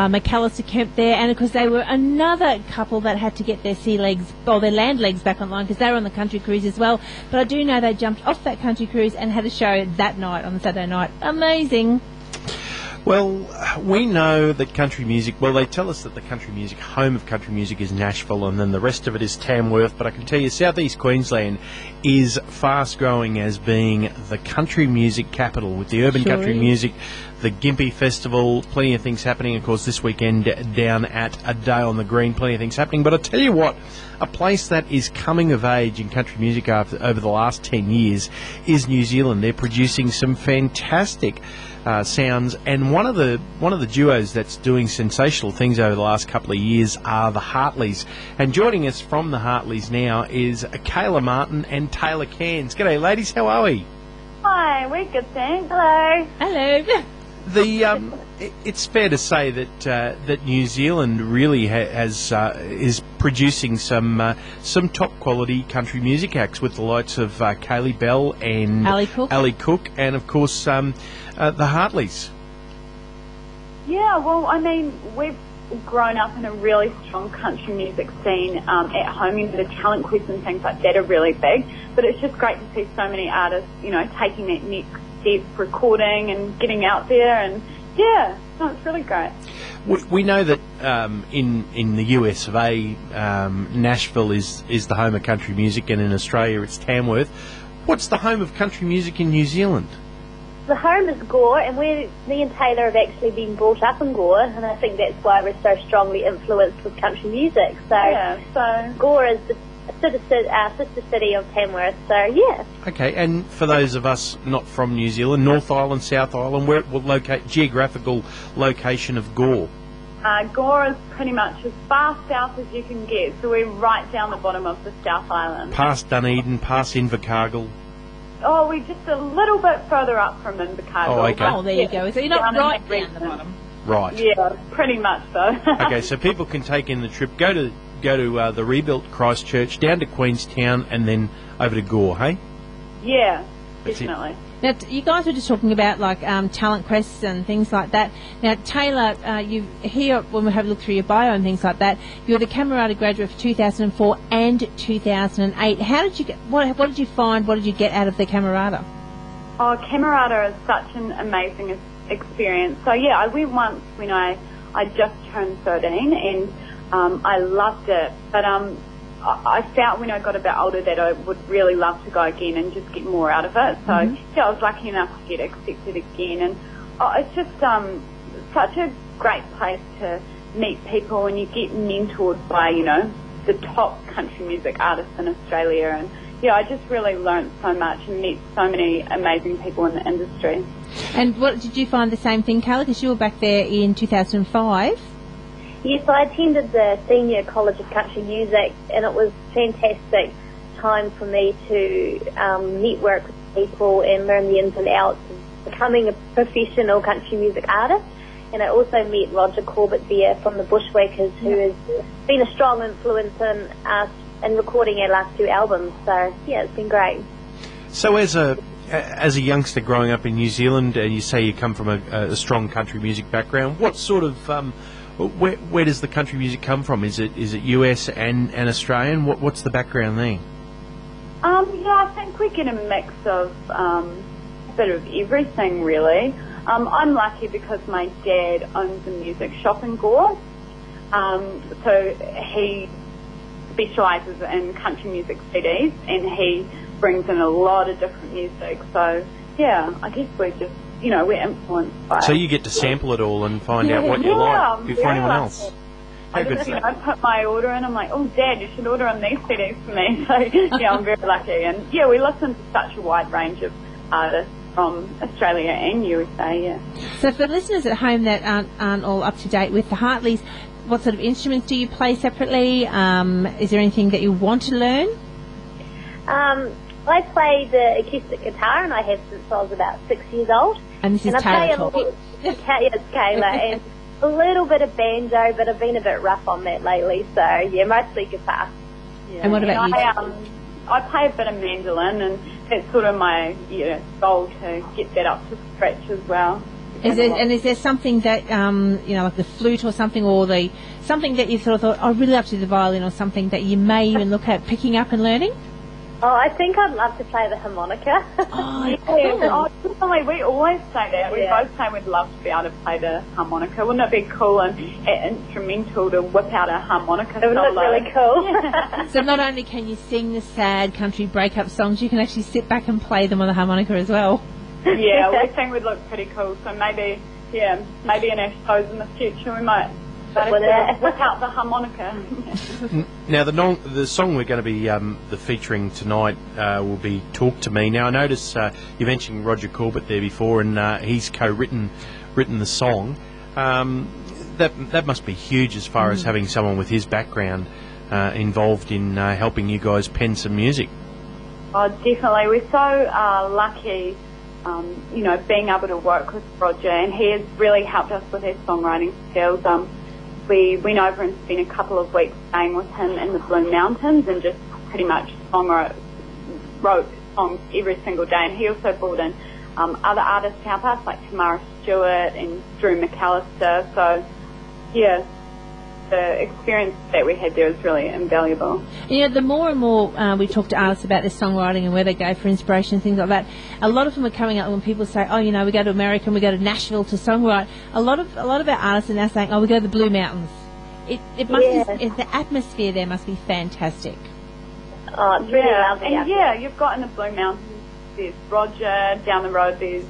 McAllister Kemp there, and of course they were another couple that had to get their sea legs, or their land legs back online because they were on the country cruise as well. But I do know they jumped off that country cruise and had a show that night on the Saturday night. Amazing. Well, we know that country music, well, they tell us that the country music, home of country music is Nashville, and then the rest of it is Tamworth, but I can tell you southeast Queensland is fast growing as being the country music capital, with the urban country music, the Gympie Festival, plenty of things happening. Of course, this weekend down at A Day on the Green, plenty of things happening. But I tell you what, a place that is coming of age in country music over the last 10 years is New Zealand. They're producing some fantastic sounds, and one of the duos that's doing sensational things over the last couple of years are the Heartleys. And joining us from the Heartleys now is Kayla Martin and Taylor Cairns. G'day, ladies. How are we? Hi, we're good, thanks. Hello. Hello. It's fair to say that New Zealand really is producing some top quality country music acts with the likes of Kaylee Bell and Ali Cook, and of course the Heartleys. Yeah, well, I mean, we've grown up in a really strong country music scene at home. You know, the talent quiz and things like that are really big, but it's just great to see so many artists, you know, taking that next step, recording and getting out there, and yeah, no, it's really great. We know that in the US of A, Nashville is the home of country music, and in Australia it's Tamworth. What's the home of country music in New Zealand? The home is Gore, and me and Taylor have actually been brought up in Gore, and I think that's why we're so strongly influenced with country music. So Gore is the sister city of Tamworth, so yeah. Okay, and for those of us not from New Zealand, North Island, South Island, where will geographical location of Gore? Gore is pretty much as far south as you can get, so we're right down the bottom of the South Island. Past Dunedin, past Invercargill. Oh, we're just a little bit further up from Invercargill. Oh, okay. Oh, there you go. So you're not right down the bottom. Right. Yeah, pretty much so. Okay, so people can take in the trip, go to the rebuilt Christchurch, down to Queenstown, and then over to Gore, hey? Yeah, That's definitely. It. Now, you guys were just talking about like talent quests and things like that. Now, Taylor, you here when we have a look through your bio and things like that, you're the Camerata graduate for 2004 and 2008. How did you get? What did you find? What did you get out of the Camerata? Oh, Camerata is such an amazing experience. So yeah, I went once when I just turned 13, and I loved it. But I felt when I got a bit older that I would really love to go again and just get more out of it. So yeah, I was lucky enough to get accepted again, and it's just such a great place to meet people, and you get mentored by, you know, the top country music artists in Australia, and yeah, I just really learnt so much and met so many amazing people in the industry. And what did you find the same thing, Carla? Because you were back there in 2005. Yes, I attended the Senior College of Country Music, and it was a fantastic time for me to network with people and learn the ins and outs of becoming a professional country music artist. And I also met Roger Corbett there from the Bushwhackers, who has been a strong influence in us in recording our last two albums. So yeah, it's been great. So as a youngster growing up in New Zealand, and you say you come from a strong country music background, what sort of where does the country music come from? Is it US and Australian? What's the background there? Yeah, I think we get a mix of a bit of everything, really. I'm lucky because my dad owns a music shop in Gore, so he specialises in country music CDs, and he brings in a lot of different music. So yeah, I guess we're just, you know, we're influenced by. So you get to sample it all and find out what you like before anyone else. I put my order in. I'm like, oh, Dad, you should order on these CDs for me. So yeah, I'm very lucky, and yeah, we listen to such a wide range of artists from Australia and USA. Yeah. So for listeners at home that aren't all up to date with the Heartleys, what sort of instruments do you play separately? Is there anything that you want to learn? I play the acoustic guitar, and I have since I was about 6 years old. And this is Taylor. It's Kayla, and a little bit of banjo, but I've been a bit rough on that lately. So yeah, mostly guitar. Yeah. And what about you? I play a bit of mandolin, and that's sort of my goal to get that up to scratch as well. Is there something that like the flute or something, or something that you sort of thought, I really love to do the violin, or something that you may even look at picking up and learning? Oh, I think I'd love to play the harmonica. Oh, definitely. We always say that. We Yeah. both say we'd love to be able to play the harmonica. Wouldn't it be cool and instrumental to whip out a harmonica It would look solo? really cool. So not only can you sing the sad country breakup songs, you can actually sit back and play them on the harmonica as well. Yeah, we think we'd look pretty cool. So maybe in our shows in the future we might whip out the harmonica. Now, the song we're going to be featuring tonight will be "Talk to Me." Now, I notice you mentioned Roger Corbett there before, and he's written the song. That must be huge as far as having someone with his background involved in helping you guys pen some music. Oh, definitely. We're so lucky, being able to work with Roger, and he has really helped us with his songwriting skills. We went over and spent a couple of weeks staying with him in the Blue Mountains and just pretty much wrote songs every single day. And he also brought in other artists to help us, like Tamara Stewart and Drew McAllister. So, yeah, the experience that we had there was really invaluable. The more and more we talk to artists about their songwriting and where they go for inspiration and things like that, a lot of them are coming up when people say, we go to America and we go to Nashville to songwrite. A lot of our artists are now saying, we go to the Blue Mountains. It must be, the atmosphere there must be fantastic. Oh, it's really lovely. And you've got in the Blue Mountains, there's Roger, down the road there's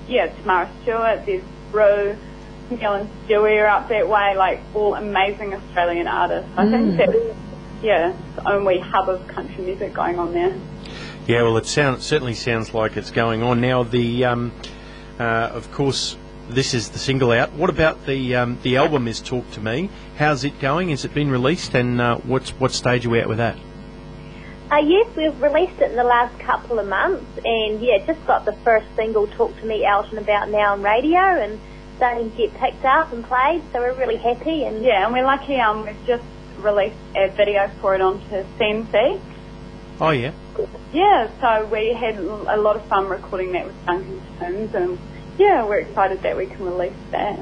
Tamara Stewart, there's Brew, Neil and Stewie are up that way, like all amazing Australian artists. I think that's the only hub of country music going on there. Yeah, well, it certainly sounds like it's going on now. Of course, this is the single out. What about the album? Is Talk to Me? How's it going? Has it been released? And what stage are we at with that? Yes, we've released it in the last couple of months, and just got the first single, Talk to Me, out and about now on radio, and starting to get picked up and played, so we're really happy. And and we're lucky. We've just released a video for it onto CMC. Oh yeah. Yeah, so we had a lot of fun recording that with Duncan Sims, and we're excited that we can release that.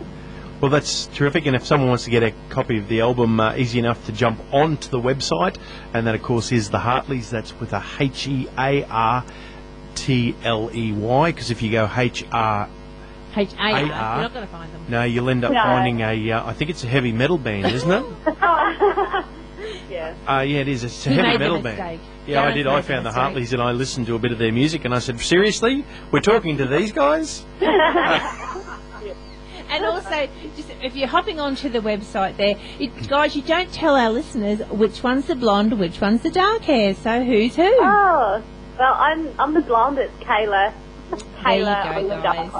Well, that's terrific, and if someone wants to get a copy of the album, easy enough to jump onto the website, and that of course is the Heartleys. That's with a HEARTLEY, because if you go HR H-A-R. You're not going to find them. No, you'll end up finding I think it's a heavy metal band, isn't it? Yeah. It is. It's a heavy metal band. Yeah, I did. I found the Heartleys and I listened to a bit of their music and I said, seriously? We're talking to these guys? And also, just if you're hopping onto the website there, guys, you don't tell our listeners which one's the blonde, which one's the dark hair. So who's who? Oh, well, I'm the blonde. It's Kayla. There you go, guys.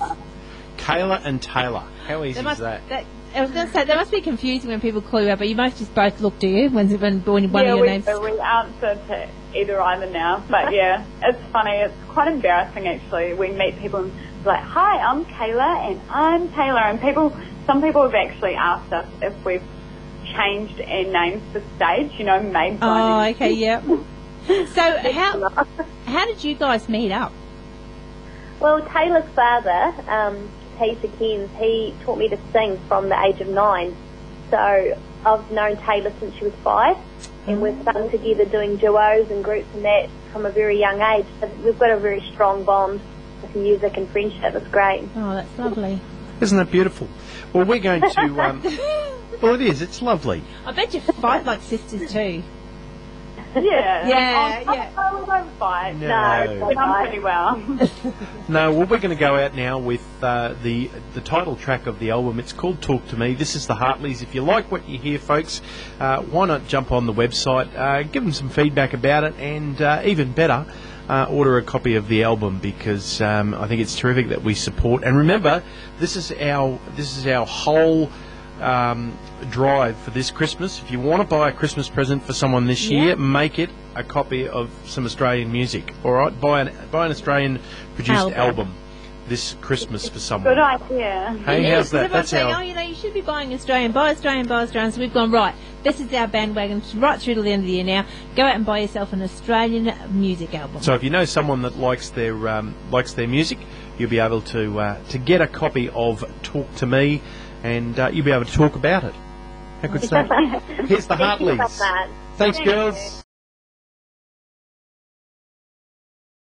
Kayla and Taylor. How easy is that? I was going to say, that must be confusing when people call you up, but you must just both look, do you, when one of your names... Yeah, we answer to either now, but it's funny, it's quite embarrassing actually. We meet people and they're like, hi, I'm Kayla and I'm Taylor, and some people have actually asked us if we've changed our names for stage, made Oh, okay, yeah. So how did you guys meet up? Well, Taylor's father, Peter Kins, he taught me to sing from the age of 9. So I've known Taylor since she was 5, and we've sung together doing duos and groups and that from a very young age. So we've got a very strong bond with music and friendship. It's great. Oh, that's lovely. Isn't that beautiful? Well, we're going to... well, it is. It's lovely. I bet you fight like sisters too. Yeah. Yeah. We don't fight. No. We done pretty well. No, well, we're going to go out now with the title track of the album. It's called Talk to Me. This is the Heartleys. If you like what you hear, folks, why not jump on the website, give them some feedback about it, and even better, order a copy of the album, because I think it's terrific that we support. And remember, this is our whole drive for this Christmas. If you want to buy a Christmas present for someone this year, make it a copy of some Australian music. All right, buy an Australian produced album this Christmas for someone. Good idea. Hey, how's that? That's saying, you should be buying Australian. Buy Australian. So we've gone, right, this is our bandwagon right through to the end of the year now. Go out and buy yourself an Australian music album. So if you know someone that likes their music, you'll be able to get a copy of Talk to Me, and you'll be able to talk about it. How good's that? Here's the Heartleys. Thanks, girls.